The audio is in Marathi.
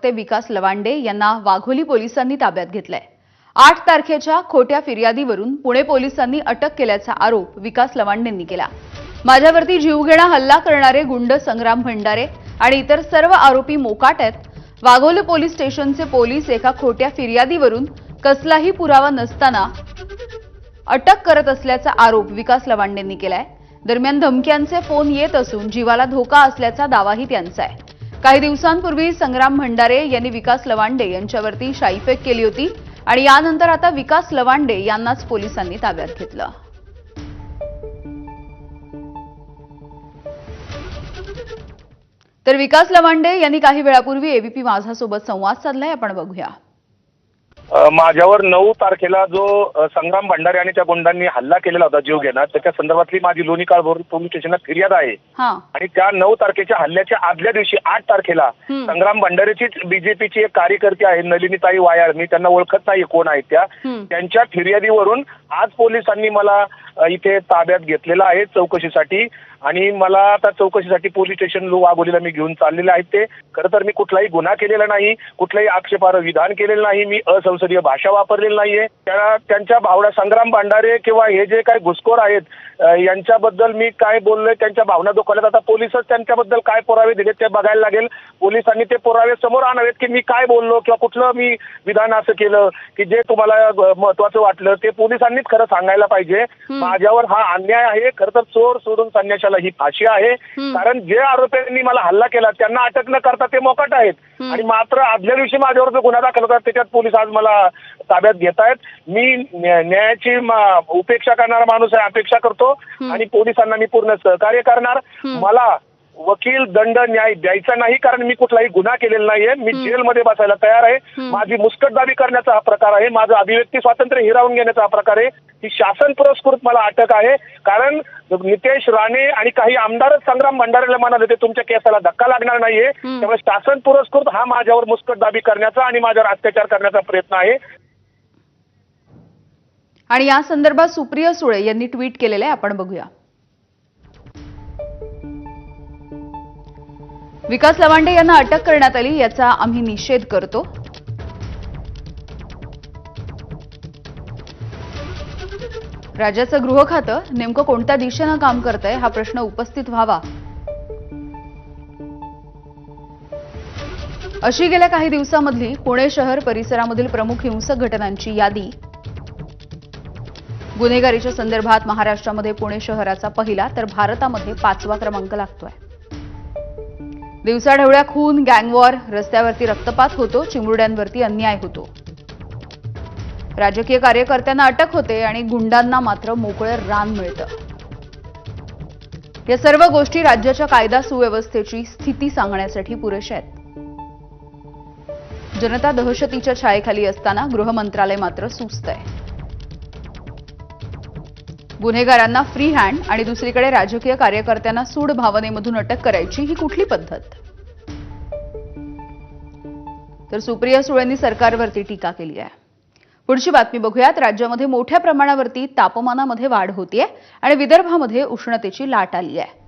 ते विकास लवांडे यांना वाघोली पोलिसांनी ताब्यात घेतलाय। 8 तारखेच्या खोट्या फिर्यादीवरून पुणे पोलिसांनी अटक केल्याचा आरोप विकास लवांडेंनी केला। माझ्यावरती जीवघेणा हल्ला करणारे गुंड संग्राम भंडारे आणि इतर सर्व आरोपी मोकाट आहेत। वाघोली पोलीस स्टेशनचे पोलीस एका खोट्या फिर्यादीवरून कसलाही पुरावा नसताना अटक करत असल्याचा आरोप विकास लवांडेंनी केलाय। दरम्यान धमक्यांचे फोन येत असून जीवाला धोका असल्याचा दावाही त्यांचा आहे। काही दिवसांपूर्वी संग्राम भंडारे यांनी विकास लवांडे यांच्यावरती शाईफेक केली होती आणि यानंतर आता विकास लवांडे यांनाच पोलिसांनी ताब्यात घेतलं। तर विकास लवांडे यांनी काही वेळापूर्वी एबीपी माझा सोबत संवाद साधलाय, आपण बघूया। माझ्यावर 9 तारखेला जो संग्राम भंडारे आणि त्या गुंडांनी हल्ला केलेला होता जीवघेणा, त्याच्या संदर्भातली माझी लोणी काळभोर पोलीस स्टेशनात फिर्याद आहे। आणि त्या 9 तारखेच्या हल्ल्याच्या आदल्या दिवशी 8 तारखेला संग्राम भंडारेचीच बीजेपीची एक कार्यकर्ती आहे नलिनीताई वायाळ, मी त्यांना ओळखत नाही कोण आहेत त्यांच्या फिर्यादीवरून आज पोलिसांनी मला इथे ताब्यात घेतलेला आहे चौकशीसाठी। आणि मला आता चौकशीसाठी पोलीस स्टेशन वाघोलीला मी घेऊन चाललेले आहेत। ते खरं तर मी कुठलाही गुन्हा केलेला नाही, कुठलाही आक्षेपार्ह विधान केलेलं नाही, मी असंसदीय भाषा वापरलेली नाहीये। त्यांच्या भावना संग्राम भंडारे किंवा हे जे काही घुसखोर आहेत यांच्याबद्दल मी काय बोललोय, त्यांच्या भावना दुखावल्यात। आता पोलिसच त्यांच्याबद्दल काय पुरावे दिले ते बघायला लागेल। पोलिसांनी ते पुरावे समोर आणावेत की मी काय बोललो किंवा कुठलं मी विधान असं केलं की जे तुम्हाला महत्वाचं वाटलं, ते पोलिसांनीच खरं सांगायला पाहिजे। माझ्यावर हा अन्याय आहे। खरं तर चोर सोडून संन्याशाला ही फाशी आहे। कारण जे आरोपींनी मला हल्ला केला त्यांना अटक न करता ते मोकाट आहेत आणि मात्र आदल्या दिवशी माझ्यावर जो गुन्हा दाखल होता त्याच्यात पोलीस आज मला ताब्यात घेत आहेत। मी न्यायाची उपेक्षा करणारा माणूस आहे, अपेक्षा करतो आणि पोलिसांना मी पूर्ण सहकार्य करणार। मला वकील दंड न्याय द्यायचा नाही, कारण मी कुठलाही गुन्हा केलेला नाहीये। मी जेलमध्ये बसायला तयार आहे। माझी मुस्कटदाबी करण्याचा हा प्रकार आहे, माझं अभिव्यक्ती स्वातंत्र्य हिरावून घेण्याचा हा प्रकार आहे। ही शासन पुरस्कृत मला अटक आहे, कारण नितेश राणे आणि काही आमदारच संग्राम भंडारेला म्हणाले ते तुमच्या केसाला धक्का लागणार नाहीये। त्यामुळे शासन पुरस्कृत हा माझ्यावर मुस्कटदाबी करण्याचा आणि माझ्यावर अत्याचार करण्याचा प्रयत्न आहे। आणि या संदर्भात सुप्रिया सुळे यांनी ट्विट केलेले आहे, आपण बघूया। विकास लवांडे यांना अटक करण्यात आली याचा आम्ही निषेध करतो। राज्याचं गृह खातं नेमकं कोणत्या दिशेनं काम करतंय हा प्रश्न उपस्थित व्हावा, अशी गेल्या काही दिवसांमधली पुणे शहर परिसरामधील प्रमुख हिंसक घटनांची यादी। गुन्हेगारीच्या संदर्भात महाराष्ट्रामध्ये पुणे शहराचा पहिला तर भारतामध्ये 5वा क्रमांक लागतोय। दिवसाढवळ्या खून, गँगवॉर, रस्त्यावरती रक्तपात होतो, चिमुरड्यांवरती अन्याय होतो, राजकीय कार्यकर्त्यांना अटक होते आणि गुंडांना मात्र मोकळे रान मिळतं। या सर्व गोष्टी राज्याच्या कायदा सुव्यवस्थेची स्थिती सांगण्यासाठी पुरेशा आहेत। जनता दहशतीच्या छायेखाली असताना गृह मंत्रालय मात्र सुस्त आहे। गुन्हेगारांना फ्री हँड आणि दुसरीकडे राजकीय कार्यकर्त्यांना सूड भावनेमधून अटक करायची ही कुठली पद्धत? तर सुप्रिया सुळेंनी सरकारवरती टीका केली आहे। पुढची बातमी बघूयात। राज्यामध्ये मोठ्या प्रमाणावरती तापमानामध्ये वाढ होतीये आणि विदर्भामध्ये उष्णतेची लाट आली आहे।